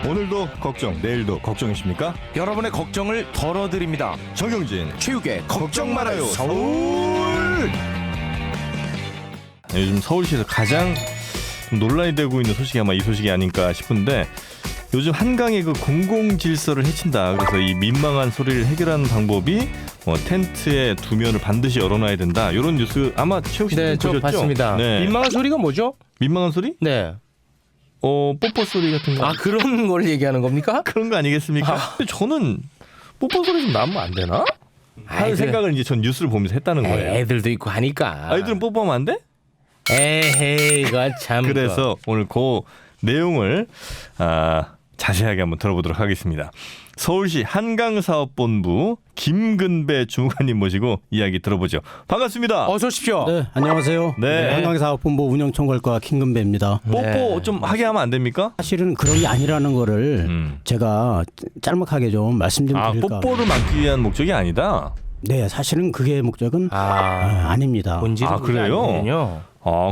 오늘도 걱정, 내일도 걱정이십니까? 여러분의 걱정을 덜어드립니다. 정영진 체육의 걱정 말아요 서울. 요즘 서울시에서 가장 논란이 되고 있는 소식이 아마 이 소식이 아닐까 싶은데, 요즘 한강의 그 공공질서를 해친다. 그래서 이 민망한 소리를 해결하는 방법이 텐트의 두 면을 반드시 열어놔야 된다. 이런 뉴스 아마 최욱 씨도 네, 보셨죠? 저 봤습니다. 네. 민망한 소리가 뭐죠? 민망한 소리? 네. 뽀뽀 소리 같은 거. 아, 그런 걸 얘기하는 겁니까? 그런 거 아니겠습니까? 근데 저는 뽀뽀 소리 좀 나면 안 되나? 하는 생각을 이제 전 뉴스를 보면서 했다는 거예요. 애들도 있고 하니까. 아이들은 뽀뽀하면 안 돼? 에헤이, 이거 참. 그래서 오늘 그 내용을 자세하게 한번 들어보도록 하겠습니다. 서울시 한강사업본부 김근배 주무관님 모시고 이야기 들어보죠. 반갑습니다. 어서 오십시오. 네, 안녕하세요. 네. 한강사업본부 운영총괄과 김근배입니다. 뽀뽀 좀 하게 하면 안 됩니까? 사실은 그런 게 아니라는 거를 제가 짤막하게 좀 말씀 좀 드릴까. 뽀뽀를 막기 위한 목적이 아니다. 네, 사실은 그게 목적은 아닙니다. 본질은 그래요?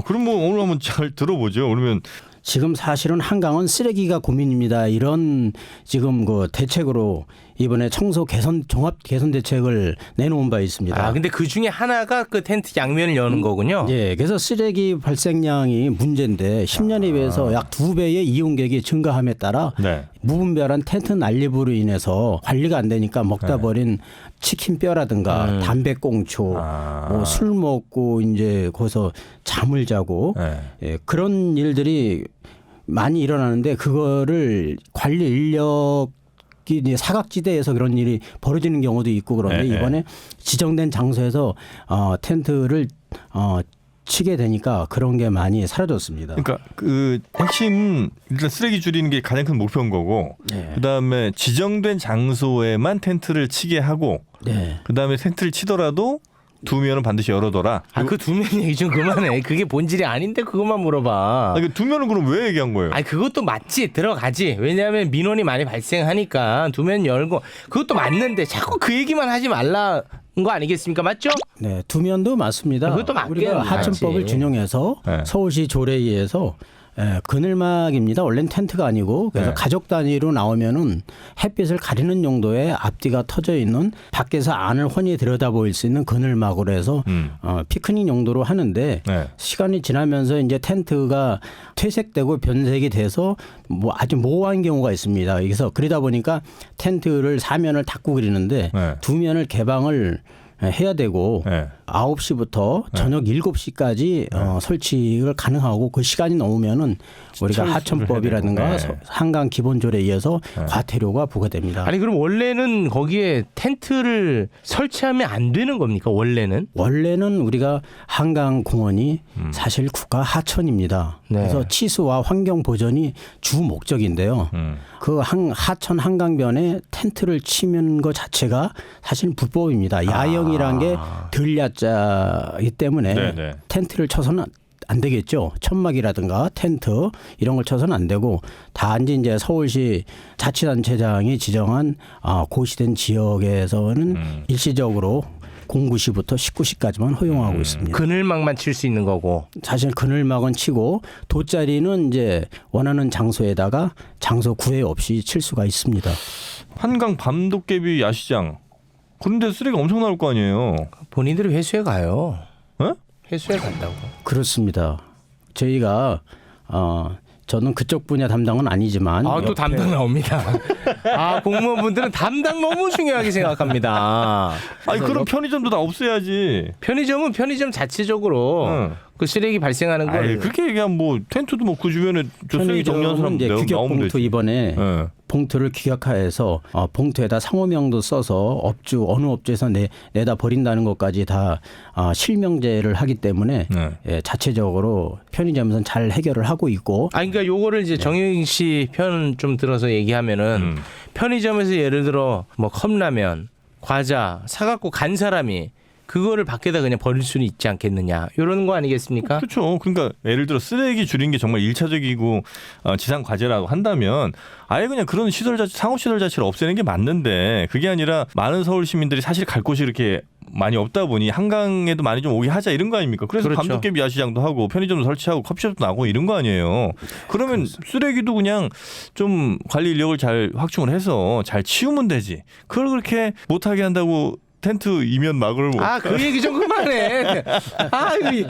그럼 뭐 오늘 한번 잘 들어보죠. 그러면 지금 사실은 한강은 쓰레기가 고민입니다. 이런 지금 그 대책으로 이번에 청소 개선 종합 개선 대책을 내놓은 바 있습니다. 근데 그 중에 하나가 그 텐트 양면을 여는 거군요. 예, 그래서 쓰레기 발생량이 문제인데 10년에 비해서 약 2배의 이용객이 증가함에 따라 네. 무분별한 텐트 난립으로 인해서 관리가 안 되니까 먹다 버린 치킨 뼈라든가 담배꽁초, 뭐 술 먹고 이제 거기서 잠을 자고 예, 그런 일들이 많이 일어나는데 그거를 관리 인력 이제 사각지대에서 그런 일이 벌어지는 경우도 있고 그런데 이번에 지정된 장소에서 텐트를 치게 되니까 그런 게 많이 사라졌습니다. 그러니까 그 핵심 일단 쓰레기 줄이는 게 가장 큰 목표인 거고, 그다음에 지정된 장소에만 텐트를 치게 하고, 그다음에 텐트를 치더라도 두 면은 반드시 열어둬라. 그 두 면 얘기 좀 그만해. 그게 본질이 아닌데 그것만 물어봐. 두 면은 그럼 왜 얘기한 거예요? 그것도 맞지, 들어가지. 왜냐하면 민원이 많이 발생하니까 두 면 열고 그것도 맞는데 자꾸 그 얘기만 하지 말라. 거 아니겠습니까? 맞죠? 네, 두 면도 맞습니다. 그것도 맞겠네. 우리가 하천법을 준용해서 서울시 조례에 의해서 그늘막입니다. 원래는 텐트가 아니고 그래서 가족 단위로 나오면은 햇빛을 가리는 용도의 앞뒤가 터져 있는 밖에서 안을 훤히 들여다보일 수 있는 그늘막으로 해서 피크닉 용도로 하는데 시간이 지나면서 이제 텐트가 퇴색되고 변색이 돼서 뭐 아주 모호한 경우가 있습니다. 그래서 그러다 보니까 텐트를 사면을 닫고 그리는데 두 면을 개방을 해야 되고 9시부터 저녁 7시까지 설치를 가능하고 그 시간이 넘으면은 우리가 하천법이라든가 한강 기본조례에 의해서 과태료가 부과됩니다. 그럼 원래는 거기에 텐트를 설치하면 안 되는 겁니까? 원래는 우리가 한강 공원이 사실 국가 하천입니다. 그래서 치수와 환경 보전이 주 목적인데요. 그 하천 한강변에 텐트를 치는 것 자체가 사실 불법입니다. 야영이란 게 들야자이기 때문에 텐트를 쳐서는 안 되겠죠. 천막이라든가 텐트 이런 걸 쳐서는 안 되고 단지 이제 서울시 자치단체장이 지정한 고시된 지역에서는 일시적으로 09시부터 19시까지만 허용하고 있습니다. 그늘막만 칠 수 있는 거고. 사실 그늘막은 치고 돗자리는 이제 원하는 장소에다가 장소 구애 없이 칠 수가 있습니다. 한강 밤도깨비 야시장. 그런데 쓰레기 엄청 나올 거 아니에요. 본인들이 회수해 가요. 회수해 간다고. 그렇습니다. 저희가 저는 그쪽 분야 담당은 아니지만 또 담당 나옵니다. 공무원분들은 담당 너무 중요하게 생각합니다. 그럼 편의점도 다 없애야지. 편의점은 편의점 자체적으로 그 쓰레기 발생하는 걸 그렇게 얘기하면 뭐 텐트도 뭐 그 주변에 쓰레기 정리하는 사람 이제 규격 나오면 봉투 되지. 이번에 봉투를 규격화해서 봉투에다 상호명도 써서 업주 어느 업주에서 내다 버린다는 것까지 다 실명제를 하기 때문에 자체적으로 편의점에서는 잘 해결을 하고 있고. 그러니까 요거를 이제 정영 씨 편 좀 들어서 얘기하면은 편의점에서 예를 들어 뭐 컵라면, 과자 사갖고 간 사람이 그거를 밖에다 그냥 버릴 수는 있지 않겠느냐 이런 거 아니겠습니까? 그렇죠. 그러니까 예를 들어 쓰레기 줄이는 게 정말 일차적이고 지상 과제라고 한다면 아예 그냥 그런 시설 자체, 상업 시설 자체를 없애는 게 맞는데 그게 아니라 많은 서울 시민들이 사실 갈 곳이 이렇게 많이 없다 보니 한강에도 많이 좀 오게 하자 이런 거 아닙니까? 그래서 그렇죠. 밤도깨비 야시장도 하고 편의점도 설치하고 커피숍도 나고 이런 거 아니에요. 그러면 쓰레기도 그냥 좀 관리 인력을 잘 확충을 해서 잘 치우면 되지. 그걸 그렇게 못하게 한다고 텐트 이면 막을 못. 그 얘기 좀 그만해. 이거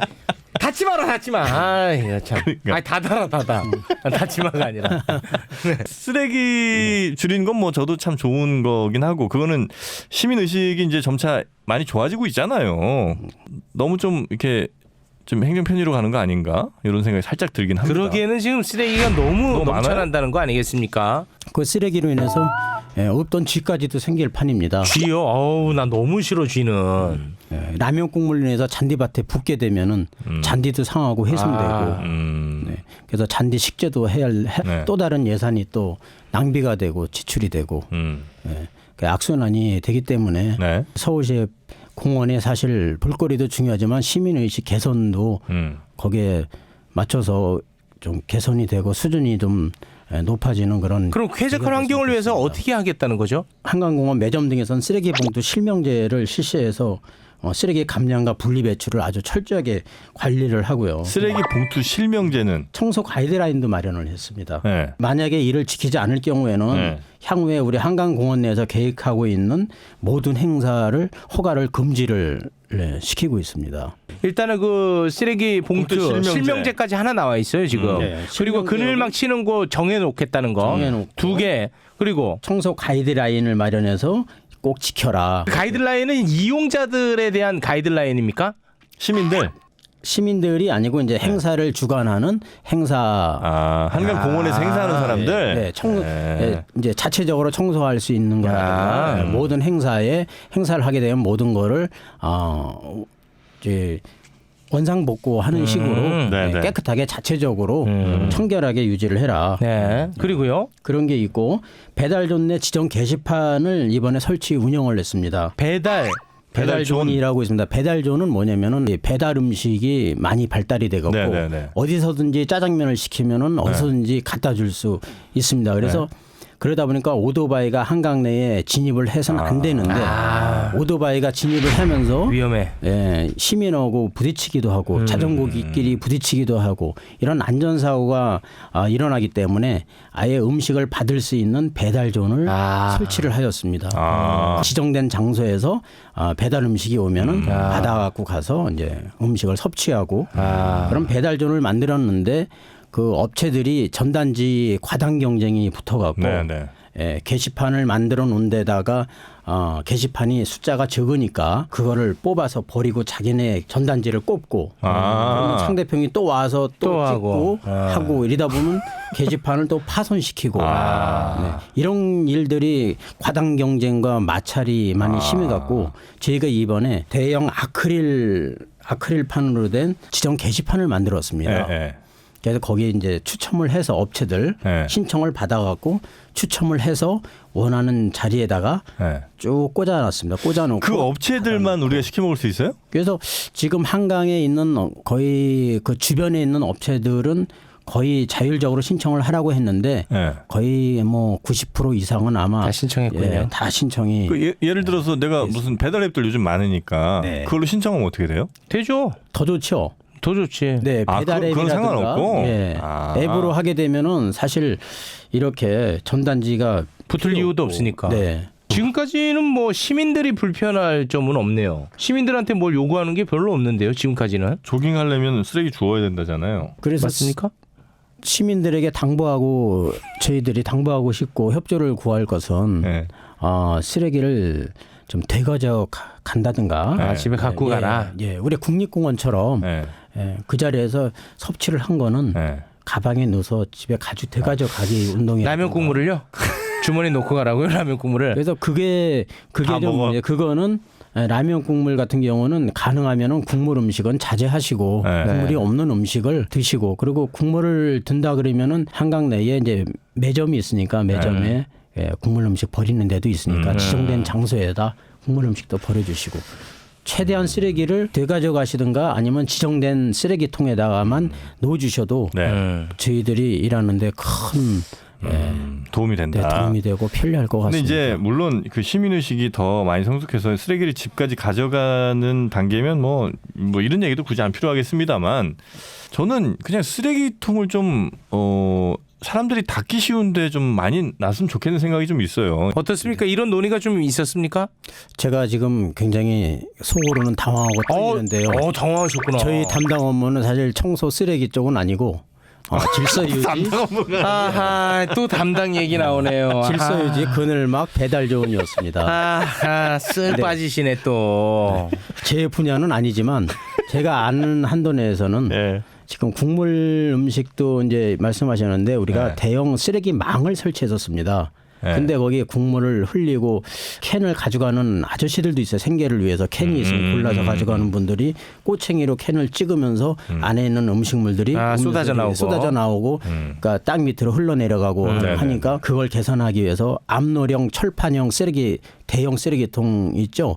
닫지 마라, 닫지 마. 이거 참. 그러니까. 닫아라, 닫아. 닫지 마가 아니라. 쓰레기 줄이는 건 뭐 저도 참 좋은 거긴 하고 그거는 시민 의식이 이제 점차 많이 좋아지고 있잖아요. 너무 좀 이렇게 좀 행정 편의로 가는 거 아닌가 이런 생각이 살짝 들긴 합니다. 그러기에는 지금 쓰레기가 너무 넘쳐난다는 거 아니겠습니까? 그 쓰레기로 인해서 없던 쥐까지도 생길 판입니다. 쥐요? 어우, 나 너무 싫어, 쥐는. 라면 국물로 인해서 잔디밭에 붓게 되면은 잔디도 상하고 훼손되고 네. 그래서 잔디 식재도 해야 할 또 다른 예산이 또 낭비가 되고 지출이 되고 네. 그 악순환이 되기 때문에 네. 서울시의 공원에 사실 볼거리도 중요하지만 시민의식 개선도 거기에 맞춰서 좀 개선이 되고 수준이 좀 높아지는 그런. 그럼 쾌적한 환경을 위해서 어떻게 하겠다는 거죠? 한강공원 매점 등에서는 쓰레기 봉투 실명제를 실시해서 쓰레기 감량과 분리 배출을 아주 철저하게 관리를 하고요. 쓰레기 봉투 실명제는 청소 가이드라인도 마련을 했습니다. 네. 만약에 이를 지키지 않을 경우에는 향후에 우리 한강공원 내에서 계획하고 있는 모든 행사를 허가를 금지를 시키고 있습니다. 일단은 그 쓰레기 봉투 봉투 실명제까지 하나 나와 있어요 지금. 그리고 그늘막 치는 거 정해놓겠다는 거 정해놓고. 2개. 그리고 청소 가이드라인을 마련해서 꼭 지켜라. 가이드라인은 이용자들에 대한 가이드라인입니까? 시민들이 아니고 이제 행사를 주관하는 행사. 한강 공원에서 행사하는 사람들. 이제 자체적으로 청소할 수 있는 거라든가 모든 행사를 하게 되면 모든 거를 이제 원상복구하는 식으로 깨끗하게 자체적으로 청결하게 유지를 해라. 네. 그리고요. 그런 게 있고 배달존 내 지정 게시판을 이번에 설치 운영을 했습니다. 배달존이라고 있습니다. 배달존은 뭐냐면은 배달 음식이 많이 발달이 되고 어디서든지 짜장면을 시키면은 어디서든지 갖다 줄 수 있습니다. 그래서 그러다 보니까 오토바이가 한강 내에 진입을 해서는 안 되는데 오토바이가 진입을 하면서 위험해. 시민하고 부딪히기도 하고 자전거끼리 부딪히기도 하고 이런 안전사고가 일어나기 때문에 아예 음식을 받을 수 있는 배달존을 설치를 하였습니다. 지정된 장소에서 배달 음식이 오면은 받아갖고 가서 이제 음식을 섭취하고 그런 배달존을 만들었는데 그 업체들이 전단지 과당 경쟁이 붙어갖고 게시판을 만들어 놓은 데다가 게시판이 숫자가 적으니까 그거를 뽑아서 버리고 자기네 전단지를 꼽고 그러면 상대편이 또 와서 또 찍고 하고 이러다 보면 게시판을 또 파손시키고 이런 일들이 과당 경쟁과 마찰이 많이 심해갖고 저희가 이번에 대형 아크릴판으로 된 지정 게시판을 만들었습니다. 그래서 거기에 이제 추첨을 해서 업체들 신청을 받아갖고 추첨을 해서 원하는 자리에다가 쭉 꽂아놨습니다. 꽂아놓고 그 업체들만 우리가 시켜 먹을 수 있어요? 그래서 지금 한강에 있는 거의 그 주변에 있는 업체들은 거의 자율적으로 신청을 하라고 했는데 거의 뭐 90% 이상은 아마 다 신청했군요. 다 신청이. 예를 들어서 내가 무슨 배달 앱들 요즘 많으니까 그걸로 신청하면 어떻게 돼요? 되죠. 더 좋죠. 더 좋지. 네, 배달 그건 상관없고. 앱으로 하게 되면은 사실 이렇게 전단지가 붙을 이유도 없으니까. 네. 지금까지는 뭐 시민들이 불편할 점은 없네요. 시민들한테 뭘 요구하는 게 별로 없는데요. 지금까지는. 조깅하려면 쓰레기 주워야 된다잖아요. 그래서 맞습니까? 시민들에게 당부하고 저희들이 당부하고 싶고 협조를 구할 것은 쓰레기를 좀 대거져 간다든가 집에 갖고 가라. 우리 국립공원처럼 그 자리에서 섭취를 한 거는 가방에 넣어서 집에 대가져 가기 운동이. 라면 국물을요? 주머니 놓고 가라고요? 라면 국물을. 그래서 그게 좀 그거는 라면 국물 같은 경우는 가능하면은 국물 음식은 자제하시고 국물이 없는 음식을 드시고 그리고 국물을 든다 그러면은 한강 내에 이제 매점이 있으니까 매점에 국물 음식 버리는 데도 있으니까 지정된 장소에다 국물 음식도 버려주시고 최대한 쓰레기를 되가져가시든가 아니면 지정된 쓰레기통에다가만 넣어주셔도 네. 저희들이 일하는데 큰 도움이 된다. 네, 도움이 되고 편리할 것 근데 같습니다. 이제 물론 그 시민의식이 더 많이 성숙해서 쓰레기를 집까지 가져가는 단계면 뭐 이런 얘기도 굳이 안 필요하겠습니다만 저는 그냥 쓰레기통을 좀 사람들이 닦기 쉬운데 좀 많이 놨으면 좋겠는 생각이 좀 있어요. 어떻습니까? 이런 논의가 좀 있었습니까? 제가 지금 굉장히 속으로는 당황하고 떨리는데요. 당황하셨구나. 저희 담당 업무는 사실 청소 쓰레기 쪽은 아니고 질서 유지, 아하, 또 담당 얘기 나오네요. 질서 유지, 그늘막, 배달 조언이었습니다. 쓱 빠지시네 또. 제 분야는 아니지만 제가 아는 한도 내에서는 네. 지금 국물 음식도 이제 말씀하셨는데 우리가 네. 대형 쓰레기 망을 설치했었습니다. 네. 근데 거기에 국물을 흘리고 캔을 가져가는 아저씨들도 있어요. 생계를 위해서 캔이 있으면 골라서 가져가는 분들이 꼬챙이로 캔을 찍으면서 안에 있는 음식물들이 쏟아져 나오고 그러니까 땅 밑으로 흘러내려가고 하니까 그걸 개선하기 위해서 암노령 철판형 쓰레기 대형 쓰레기통 있죠.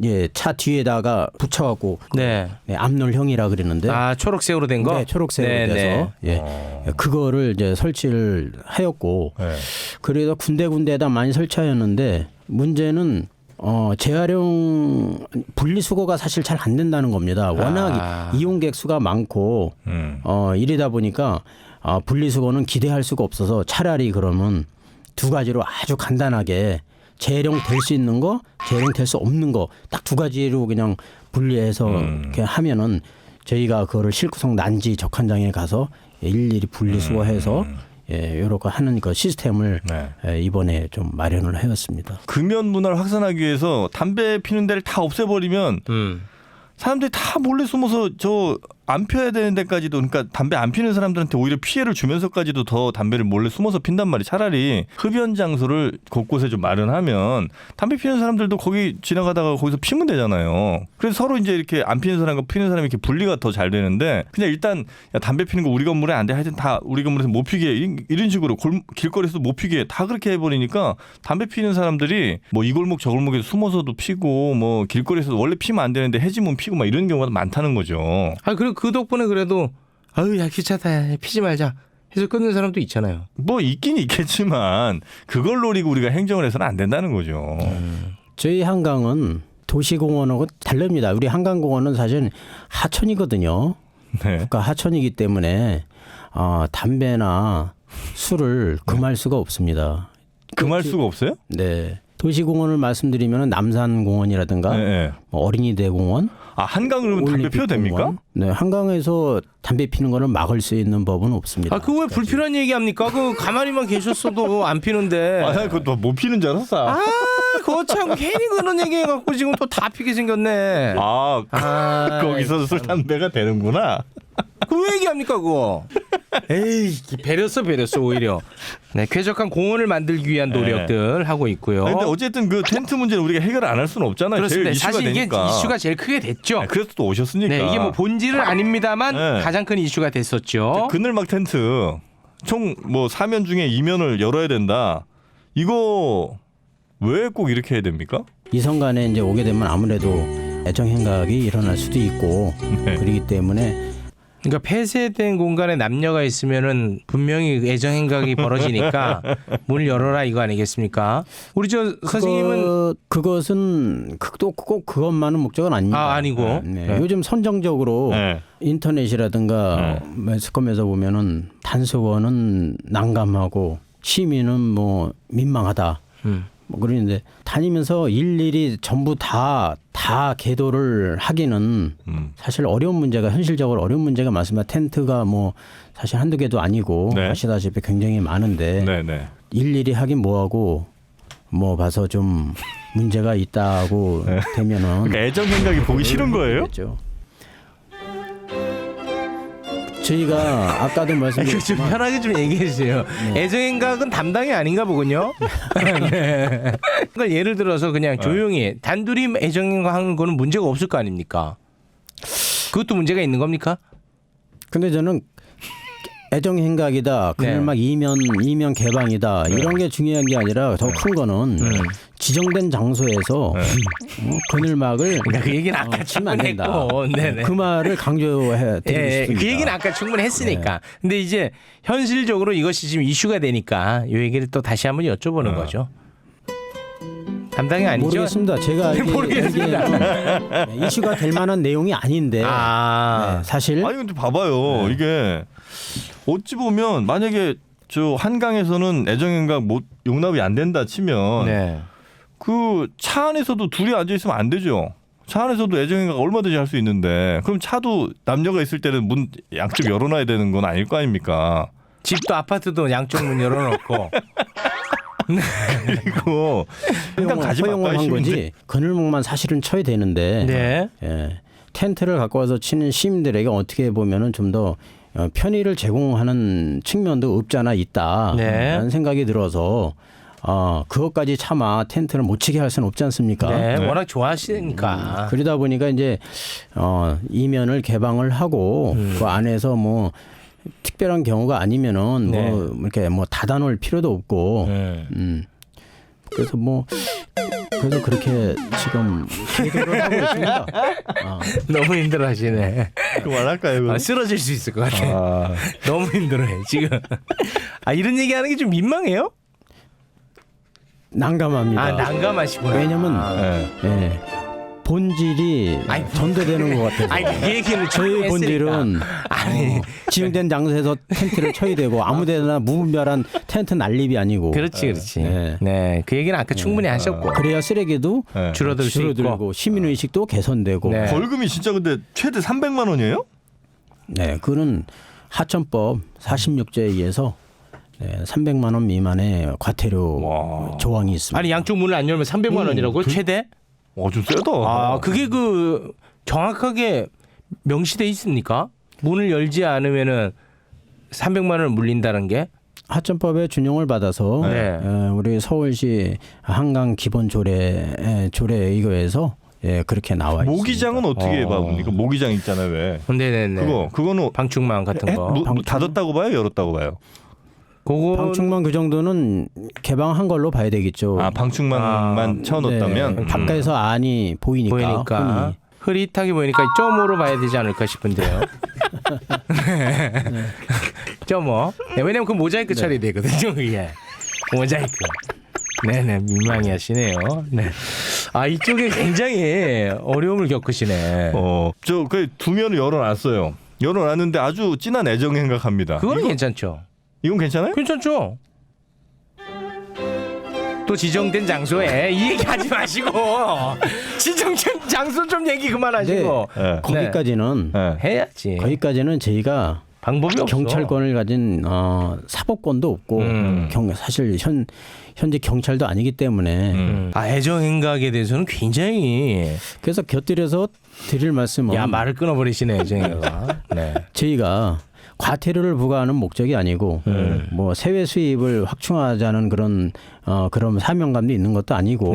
예, 차 뒤에다가 붙여갖고 암놀형이라 그러는데 초록색으로 된 거? 네, 초록색으로 돼서 그거를 이제 설치를 하였고 그래서 군데군데다 많이 설치하였는데 문제는 재활용 분리수거가 사실 잘 안 된다는 겁니다. 워낙 이용객 수가 많고 이러다 보니까 분리수거는 기대할 수가 없어서 차라리 그러면 두 가지로 아주 간단하게 재활용될 수 있는 거, 재활용될 수 없는 거 딱 두 가지로 그냥 분리해서 이렇게 하면은 저희가 그거를 실구성 난지 적환장에 가서 일일이 분리수거해서 이렇게 하는 그 시스템을 이번에 좀 마련을 해왔습니다. 금연 문화를 확산하기 위해서 담배 피는 데를 다 없애버리면 사람들이 다 몰래 숨어서 저 안 펴야 되는 데까지도 그러니까 담배 안 피는 사람들한테 오히려 피해를 주면서까지도 더 담배를 몰래 숨어서 핀단 말이 차라리 흡연 장소를 곳곳에 좀 마련하면 담배 피는 사람들도 거기 지나가다가 거기서 피면 되잖아요. 그래서 서로 이제 이렇게 안 피는 사람과 피는 사람이 이렇게 분리가 더 잘 되는데 그냥 일단 야, 담배 피는 거 우리 건물에 안 돼. 하여튼 다 우리 건물에서 못 피게 이런 식으로 길거리에서 못 피게 다 그렇게 해버리니까 담배 피는 사람들이 뭐 이 골목 저 골목에서 숨어서도 피고 뭐 길거리에서 원래 피면 안 되는데 해지면 피고 막 이런 경우가 많다는 거죠. 그리고 그 덕분에 그래도 야 귀찮다 피지 말자 해서 끊는 사람도 있잖아요. 뭐 있긴 있겠지만 그걸 노리고 우리가 행정을 해서는 안 된다는 거죠. 저희 한강은 도시공원하고 다릅니다. 우리 한강공원은 사실 하천이거든요. 그러니까 하천이기 때문에 담배나 술을 금할 수가 없습니다. 금할 수가 없어요? 네. 도시공원을 말씀드리면 남산공원이라든가 뭐 어린이대공원. 한강 그러면 담배 피워도 됩니까? 네, 한강에서 담배 피는 거는 막을 수 있는 법은 없습니다. 그거 왜 불필요한 얘기합니까? 그 가만히만 계셨어도 안 피는데. 그거 못 피는 줄 알았어. 그거 참 괜히 그런 얘기해갖고 지금 또 다 피게 생겼네. 거기서 술 담배가 되는구나. 그 왜 얘기합니까 그거? 에이 배렸어 오히려. 네, 쾌적한 공원을 만들기 위한 노력들 하고 있고요. 근데 어쨌든 그 텐트 문제는 우리가 해결을 안 할 수는 없잖아요. 그렇습니다. 제일 이슈가 사실 이게 되니까. 이슈가 제일 크게 됐죠. 그래서 또 오셨으니까. 네, 이게 뭐 본질은 아닙니다만 가장 큰 이슈가 됐었죠. 그늘막 텐트 총 뭐 4면 중에 2면을 열어야 된다. 이거 왜 꼭 이렇게 해야 됩니까? 이성간에 이제 오게 되면 아무래도 애정 행각이 일어날 수도 있고 그렇기 때문에. 그러니까 폐쇄된 공간에 남녀가 있으면은 분명히 애정 행각이 벌어지니까 문을 열어라 이거 아니겠습니까? 우리 선생님은 그것은 꼭 그것만은 목적은 아닙니다. 아니고 요즘 선정적으로 인터넷이라든가 매스컴에서 보면은 단속원은 난감하고 시민은 뭐 민망하다. 뭐 그러는데 다니면서 일일이 전부 다 계도를 하기는 사실 어려운 문제가 현실적으로 어려운 문제가 많습니다. 텐트가 뭐 사실 한두 개도 아니고 아시다시피 굉장히 많은데 일일이 하긴 뭐하고 뭐 봐서 좀 문제가 있다고 되면은 그러니까 애정 생각이 보기 싫은 거예요? 그렇죠. 저희가 아까도 좀 말씀드렸지만 편하게 좀 얘기해 주세요. 애정 행각은 담당이 아닌가 보군요. 그러니까 예를 들어서 그냥 조용히 단둘이 애정 행각하는 거는 문제가 없을 거 아닙니까? 그것도 문제가 있는 겁니까? 근데 저는 애정행각이다, 그늘막 이면 개방이다 이런 게 중요한 게 아니라 더 큰 거는 지정된 장소에서 그늘막을 그러니까 그 얘기는 아까 치면 안 된다. 충분했고, 네네. 그 말을 강조해 드리고 예, 싶습니다. 그 얘기는 아까 충분히 했으니까. 근데 이제 현실적으로 이것이 지금 이슈가 되니까 이 얘기를 또 다시 한번 여쭤보는 거죠. 담당이 아니죠? 모르겠습니다. 제가 모르겠습니다. 이슈가 될 만한 내용이 아닌데 아, 사실 아니 근데 봐봐요. 이게 어찌 보면 만약에 저 한강에서는 애정행각 못 용납이 안 된다 치면 네. 그 차 안에서도 둘이 앉아 있으면 안 되죠. 차 안에서도 애정행각 얼마든지 할 수 있는데 그럼 차도 남녀가 있을 때는 문 양쪽 열어놔야 되는 건 아닐 거 아닙니까? 집도 아파트도 양쪽 문 열어놓고. 그리고 한강 가지 허용을 말까 한 싶은데. 거지 그늘목만 사실은 쳐야 되는데 네. 예, 텐트를 갖고 와서 치는 시민들에게 어떻게 보면은 좀 더 편의를 제공하는 측면도 없잖아 있다라는 네. 생각이 들어서 그것까지 차마 텐트를 못 치게 할 수는 없지 않습니까? 네, 네. 워낙 좋아하시니까. 그러다 보니까 이제 이면을 개방을 하고 그 안에서 뭐 특별한 경우가 아니면은 네. 뭐 이렇게 뭐 닫아놓을 필요도 없고 그래서 그래서 그렇게 지금 시도를 하고 있습니다. 너무 힘들어하시네. 그만할까요? 그럼? 쓰러질 수 있을 것 같아. 아, 너무 힘들어해 지금. 이런 얘기하는 게 좀 민망해요? 난감합니다. 난감하시구나. 왜냐면 네. 예, 본질이 아니, 전도되는 것 같아서. 그 얘기를 저희 본질은 지정된 장소에서 텐트를 쳐야 되고 아무데나 무분별한 텐트 난립이 아니고 그렇지. 네. 네, 그 얘기는 아까 충분히 하셨고 그래야 쓰레기도 네. 줄어들 수 있고. 줄어들고 시민의식도 개선되고 네. 벌금이 진짜 근데 최대 300만 원이에요? 네, 그는 하천법 46조에 의해서 300만 원 미만의 과태료 와. 조항이 있습니다. 아니 양쪽 문을 안 열면 300만 원이라고 최대? 좀 세다. 그게 그 정확하게 명시돼 있습니까? 문을 열지 않으면은 300만 원을 물린다는 게? 하천법의 준용을 받아서 네. 우리 서울시 한강 기본 조례에 의거해서 그렇게 나와 있습니다. 모기장은 어떻게 봐봅니까? 모기장 있잖아요, 왜? 네네네. 그거는 방충망 같은 거. 닫았다고 봐요, 열었다고 봐요. 그거 방충망 그 정도는 개방한 걸로 봐야 되겠죠. 방충망만 채워놓았다면 네, 바깥에서 안이 보이니까. 흔히. 흐릿하게 보이니까 점으로 봐야 되지 않을까 싶은데요. 점어. 네, 왜냐면 그 모자이크 처리 되거든요. 그게 모자이크. 네네 민망해 하시네요. 네. 이쪽에 굉장히 어려움을 겪으시네. 그 두 면을 열어놨어요. 열어놨는데 아주 진한 애정 행각합니다. 그거는 괜찮죠. 이건 괜찮아요? 괜찮죠. 또 지정된 장소에 이 얘기 하지 마시고 지정된 장소 좀 얘기 그만하시고 네. 거기까지는 네. 해야지. 거기까지는 저희가 방법이 없어. 경찰권을 가진 사법권도 없고 사실 현재 경찰도 아니기 때문에 애정 행각에 대해서는 굉장히 그래서 곁들여서 드릴 말씀은 말을 끊어버리시네 애정 행각. 네. 저희가 과태료를 부과하는 목적이 아니고 뭐 세외 수입을 확충하자는 그런 사명감도 있는 것도 아니고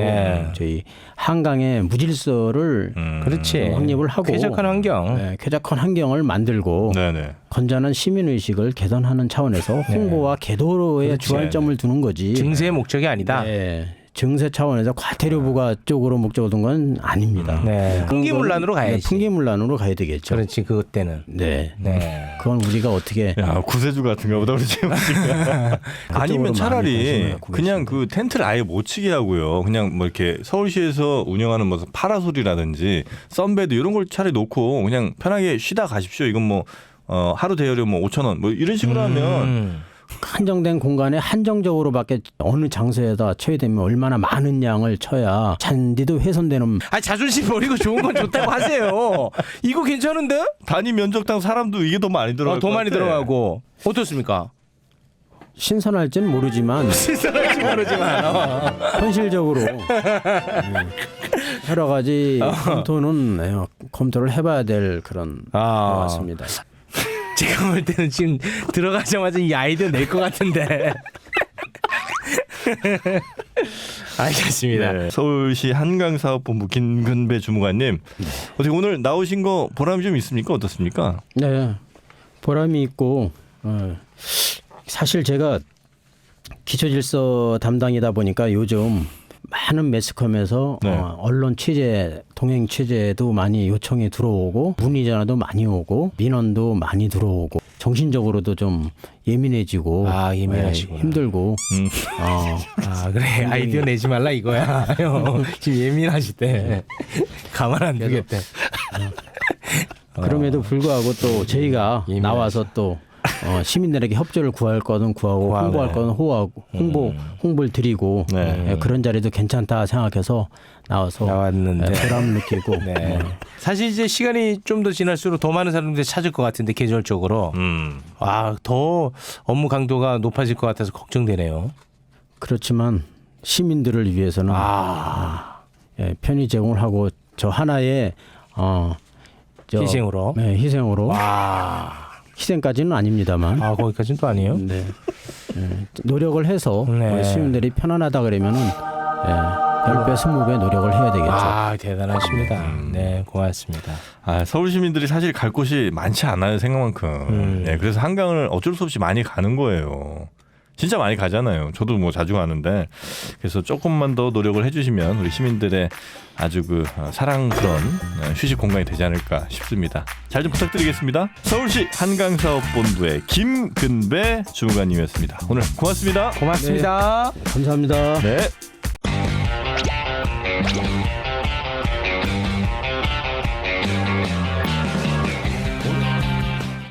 저희 한강의 무질서를 그렇지. 확립을 하고 쾌적한 환경. 쾌적한 환경을 만들고 네네. 건전한 시민의식을 개선하는 차원에서 홍보와 계도로의 그렇지. 주안점을 두는 거지. 증세의 목적이 아니다. 증세 차원에서 과태료 부과 쪽으로 목적을 둔 건 아닙니다. 네. 풍기문란으로 가야지. 풍기문란으로 가야 되겠죠. 그렇지 그것 때는. 네. 네. 그건 우리가 어떻게 구세주 같은가 보다 우리 지금. 아니면 차라리 그냥 그 텐트를 아예 못 치게 하고요. 그냥 뭐 이렇게 서울시에서 운영하는 무슨 파라솔이라든지 썬베드 이런 걸 차라리 놓고 그냥 편하게 쉬다 가십시오. 이건 뭐 하루 대여료 뭐 5,000원 뭐 이런 식으로 하면 한정된 공간에 한정적으로밖에 어느 장소에다 쳐야 되면 얼마나 많은 양을 쳐야 잔디도 훼손되는. 자존심 버리고 좋은 건 좋다고 하세요. 이거 괜찮은데? 단위 면적당 사람도 이게 더 많이 들어갈 더 것 많이 같아. 들어가고 어떻습니까? 신선할지는 모르지만 신선할지 모르지만 현실적으로 여러 가지 검토를 해봐야 될 그런 것 같습니다. 제가 볼 때는 지금 들어가자마자 이 아이디어 낼 것 같은데. 알겠습니다. 네. 서울시 한강사업본부 김근배 주무관님, 어떻게 오늘 나오신 거 보람이 좀 있습니까? 어떻습니까? 네, 보람이 있고 사실 제가 기초질서 담당이다 보니까 요즘 많은 매스컴에서 네. 언론 취재, 동행 취재도 많이 요청이 들어오고 문의 전화도 많이 오고 민원도 많이 들어오고 정신적으로도 좀 예민해지고 예민하시구나. 힘들고 그래 아이디어 내지 말라 이거야. 형 지금 예민하시대. 가만 안 두겠대. 그럼에도 불구하고 또 저희가 예민하시다. 나와서 또 시민들에게 협조를 구할 거는 구하고 홍보할 거는 호하고 홍보를 드리고 네. 그런 자리도 괜찮다 생각해서 나왔는데 보람을 느끼고 네. 사실 이제 시간이 좀 더 지날수록 더 많은 사람들이 찾을 것 같은데 계절적으로 더 업무 강도가 높아질 것 같아서 걱정되네요. 그렇지만 시민들을 위해서는 편의 제공을 하고 저 하나의 희생으로. 네, 희생으로 희생까지는 아닙니다만 거기까지는 또 아니에요. 네. 노력을 해서 네. 시민들이 편안하다 그러면은 10배, 20배 노력을 해야 되겠죠. 대단하십니다. 네, 고맙습니다. 서울 시민들이 사실 갈 곳이 많지 않아요, 생각만큼. 네, 그래서 한강을 어쩔 수 없이 많이 가는 거예요. 진짜 많이 가잖아요. 저도 뭐 자주 가는데 그래서 조금만 더 노력을 해주시면 우리 시민들의 아주 사랑스러운 휴식 공간이 되지 않을까 싶습니다. 잘 좀 부탁드리겠습니다. 서울시 한강사업본부의 김근배 주무관님이었습니다. 오늘 고맙습니다. 고맙습니다. 감사합니다. 네.